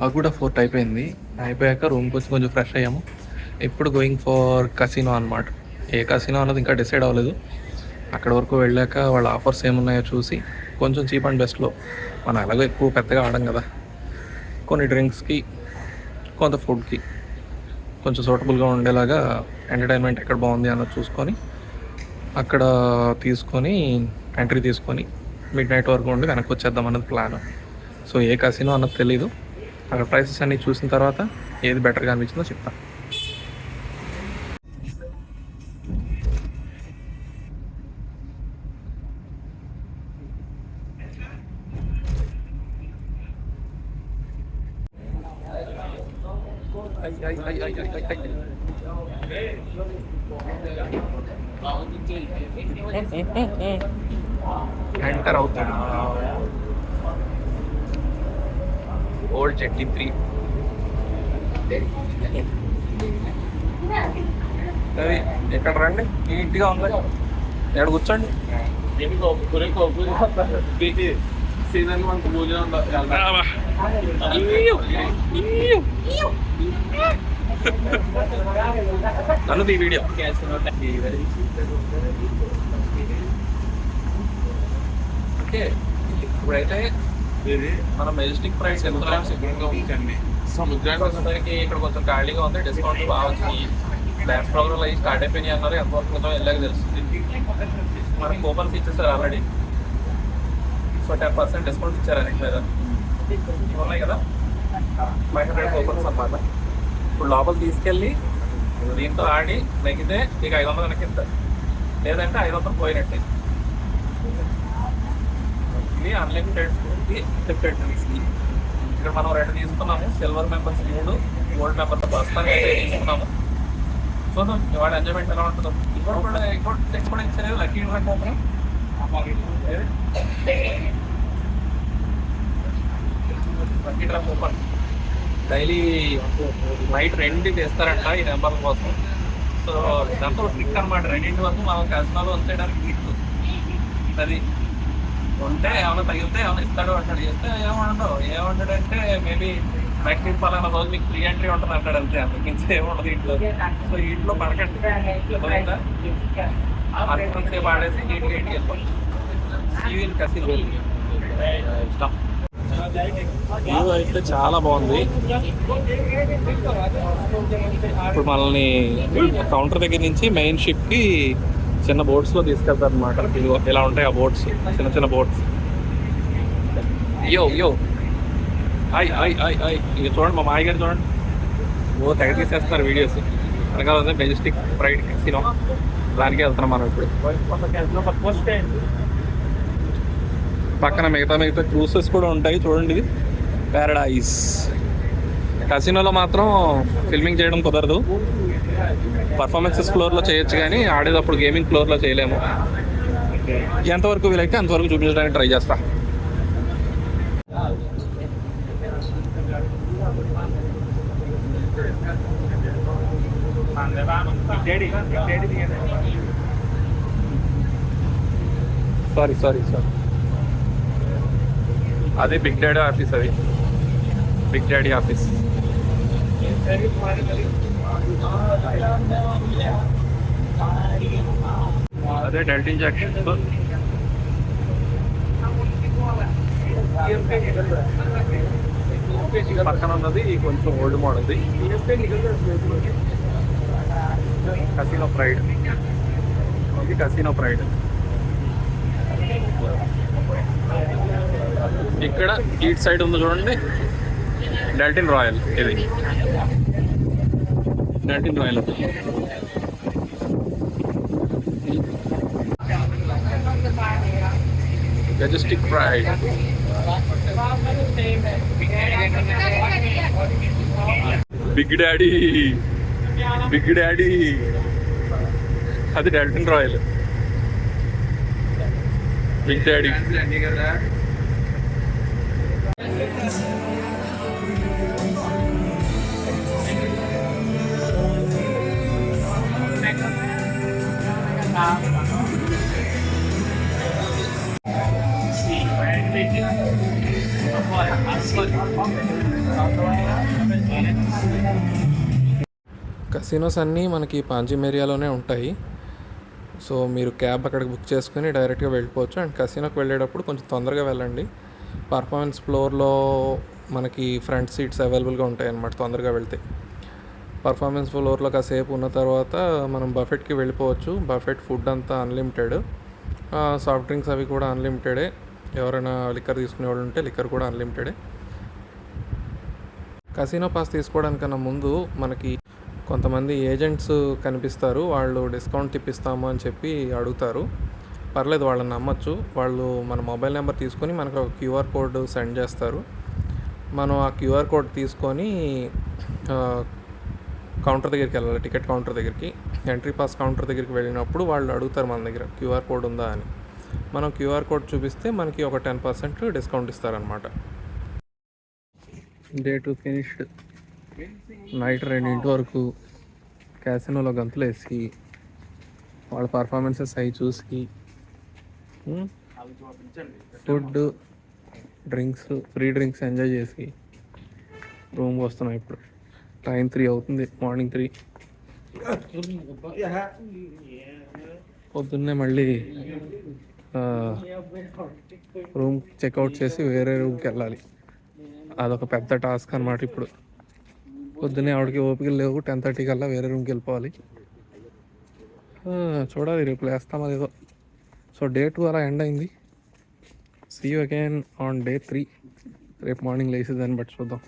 అది కూడా 4 అయిపోయింది. అయిపోయాక రూమ్కి వచ్చి కొంచెం ఫ్రెష్ అయ్యాము. ఇప్పుడు గోయింగ్ ఫర్ కసినో అనమాట. ఏ కసినో అన్నది ఇంకా డిసైడ్ అవ్వలేదు. అక్కడ వరకు వెళ్ళాక వాళ్ళ ఆఫర్స్ ఏమున్నాయో చూసి కొంచెం చీప్ అండ్ బెస్ట్లో, మనం ఎలాగో ఎక్కువ పెద్దగా ఆడం కదా, కొన్ని డ్రింక్స్కి కొంత ఫుడ్కి కొంచెం సూటబుల్గా ఉండేలాగా ఎంటర్టైన్మెంట్ ఎక్కడ బాగుంది అన్నది చూసుకొని అక్కడ తీసుకొని ఎంట్రీ తీసుకొని మిడ్ నైట్ వరకు ఉండి వెనక్కి వచ్చేద్దాం అన్నది ప్లాన్. సో ఏ కసినో అన్నది తెలీదు. అక్కడ ప్రైసెస్ అన్నీ చూసిన తర్వాత ఏది బెటర్గా అనిపించిందో చెప్తాను. ఎంటర్ అవుతాడు ఓల్డ్ జెట్టి 3. అది ఎక్కడ రండి, నీట్గా ఉంది. ఎక్కడ కూర్చోండి. సీజన్ 1 భోజనం నన్ను ఈ వీడియో ఓకే. ఇప్పుడైతే మన మెజెస్టిక్ ప్రైస్ ఎంత సముద్రానికి వచ్చేసరికి ఇక్కడ కొంచెం ఖాళీగా ఉంది. డిస్కౌంట్ బాగా వచ్చినాయి. డ్యాన్స్ ప్రోగ్రామ్ అవి స్టార్ట్ అయిపోయినాయి అన్నారు. ఎంతవరకు క్రితం వెళ్ళాక తెలుస్తుంది. మనకి కూపన్స్ ఇచ్చేస్తారు ఆల్రెడీ. సో 10% డిస్కౌంట్ ఇచ్చారు అన్నిటి మీద. ఇవి ఉన్నాయి కదా 500 కూపన్స్ అన్నమాట. ఇప్పుడు లోపల తీసుకెళ్ళి దీంతో ఆడి నెగితే ఇక 500 వెనక్కిస్తారు, లేదంటే 500 పోయినట్టే. ఇది అన్లిమిటెడ్ లిమిటెడ్ డ్రింక్స్కి. ఇక్కడ మనం 2 తీసుకున్నాము. సిల్వర్ మెంబర్స్ 3, గోల్డ్ మెంబర్స్ ప్రస్తుతానికి అయితే తీసుకున్నాము. చూద్దాం ఇవాళ ఎంజాయ్మెంట్ ఎలా ఉంటుందో. ఇప్పుడు కూడా టెక్స్ట్ కూడా ఇచ్చారు లక్కీ ఇవ్వండి. Lucky draw coupon daily night 2 తెస్తారంట ఈ నెంబర్ల కోసం. సో దాంతో ట్రిక్ అనమాట. 2 వరకు మనం కసినోలో వచ్చేయడానికి ట్రిక్ అది. ఉంటే ఏమైనా తగిలితే ఏమైనా ఇస్తాడు అంటాడు. చేస్తే ఏమంటాడంటే మేబీ నెక్స్ట్ వీక్ పలానా రోజు మీకు ఫ్రీ ఎంట్రీ ఉంటుంది అంటాడు. అంతే, అంతకుమించి ఏముండదు ఇంట్లో. సో ఇంట్లో పడకండి, సేపు ఆడేసి నీట్గా ఇంటికి వెళ్ళిపోండి. సివిల్ కసినో ఇష్టం. వ్యూ అయితే చాలా బాగుంది. ఇప్పుడు మనల్ని కౌంటర్ దగ్గర నుంచి మెయిన్ షిప్కి చిన్న బోట్స్లో తీసుకెళ్తారు అనమాట. ఇలా ఉంటాయి ఆ బోట్స్, చిన్న చిన్న బోట్స్. యో ఇక చూడండి, మా మాయ గారు చూడండి, తెగ తీసేస్తున్నారు వీడియోస్. వెనకాల మెజెస్టిక్ ప్రైడ్ కసినో, దానికి వెళ్తున్నాం మనం ఇప్పుడు. పక్కన మిగతా క్రూసెస్ కూడా ఉంటాయి చూడండి. ఇది ప్యారడైజ్. కసినోలో మాత్రం ఫిల్మింగ్ చేయడం కుదరదు. పర్ఫార్మెన్సెస్ ఫ్లోర్లో చేయొచ్చు కానీ ఆడేటప్పుడు గేమింగ్ ఫ్లోర్లో చేయలేము. ఎంతవరకు వీలైతే అంతవరకు చూపించడానికి ట్రై చేస్తా. సారీ అదే బిగ్ డాడీ ఆఫీస్. అది బిగ్ డాడీ ఆఫీస్. అదే డెల్టా ఇంజెక్షన్. పక్కన ఉన్నది కొంచెం ఓల్డ్ మోడల్ది కసినో ప్రైడ్. ఇది కసినో ప్రైడ్. ఇక్కడ ఈట్ సైడ్ ఉంది చూడండి, డెల్టిన్ రాయల్. ఇది Deltin royale. Majestic pride. Big daddy అది Deltin royale. Big daddy. Casinos అన్నీ మనకి పాంజిమ్ ఏరియాలోనే ఉంటాయి. సో మీరు క్యాబ్ అక్కడికి బుక్ చేసుకుని డైరెక్ట్గా వెళ్ళిపోవచ్చు. అండ్ కసినోకి వెళ్ళేటప్పుడు కొంచెం తొందరగా వెళ్ళండి. పర్ఫార్మెన్స్ ఫ్లోర్లో మనకి ఫ్రంట్ సీట్స్ అవైలబుల్గా ఉంటాయి అన్నమాట తొందరగా వెళ్తే. పర్ఫార్మెన్స్ ఫ్లోర్లో కాసేపు ఉన్న తర్వాత మనం బఫెట్కి వెళ్ళిపోవచ్చు. బఫెట్ ఫుడ్ అంతా అన్లిమిటెడ్, సాఫ్ట్ డ్రింక్స్ అవి కూడా అన్లిమిటెడే. ఎవరైనా లిక్కర్ తీసుకునే వాళ్ళు ఉంటే లిక్కర్ కూడా అన్లిమిటెడే. కసినో పాస్ తీసుకోవడానికన్నా ముందు మనకి కొంతమంది ఏజెంట్స్ కనిపిస్తారు. వాళ్ళు డిస్కౌంట్ ఇప్పిస్తాము అని చెప్పి అడుగుతారు. పర్లేదు, వాళ్ళని నమ్మచ్చు. వాళ్ళు మన మొబైల్ నెంబర్ తీసుకొని మనకు ఒక క్యూఆర్ కోడ్ సెండ్ చేస్తారు. మనం ఆ క్యూఆర్ కోడ్ తీసుకొని కౌంటర్ దగ్గరికి వెళ్ళాలి, టికెట్ కౌంటర్ దగ్గరికి. ఎంట్రీ పాస్ కౌంటర్ దగ్గరికి వెళ్ళినప్పుడు వాళ్ళు అడుగుతారు మన దగ్గర క్యూఆర్ కోడ్ ఉందా అని. మనం క్యూఆర్ కోడ్ చూపిస్తే మనకి ఒక 10% డిస్కౌంట్ ఇస్తారనమాట. Day 2 finished. నైట్ 2 వరకు క్యాసినోలో గంతులు వేసి వాళ్ళ పర్ఫార్మెన్సెస్ అవి చూసి food, drinks, free drinks enjoy చేసి రూమ్కి వస్తున్నాం. ఇప్పుడు టైం 3 అవుతుంది, మార్నింగ్ 3. పొద్దున్నే మళ్ళీ రూమ్ చెక్అవుట్ చేసి వేరే రూమ్కి వెళ్ళాలి. అదొక పెద్ద టాస్క్ అనమాట. ఇప్పుడు పొద్దున్నే ఆవిడకి ఓపికలు లేవు, 10:30 కల్లా వేరే రూమ్కి వెళ్ళిపోవాలి. చూడాలి రేపు లేస్తాం అదేదో. సో డే 2 అలా ఎండ్ అయింది. See you again on day 3. రేపు మార్నింగ్ లేసి దాన్ని బట్టి చూద్దాం.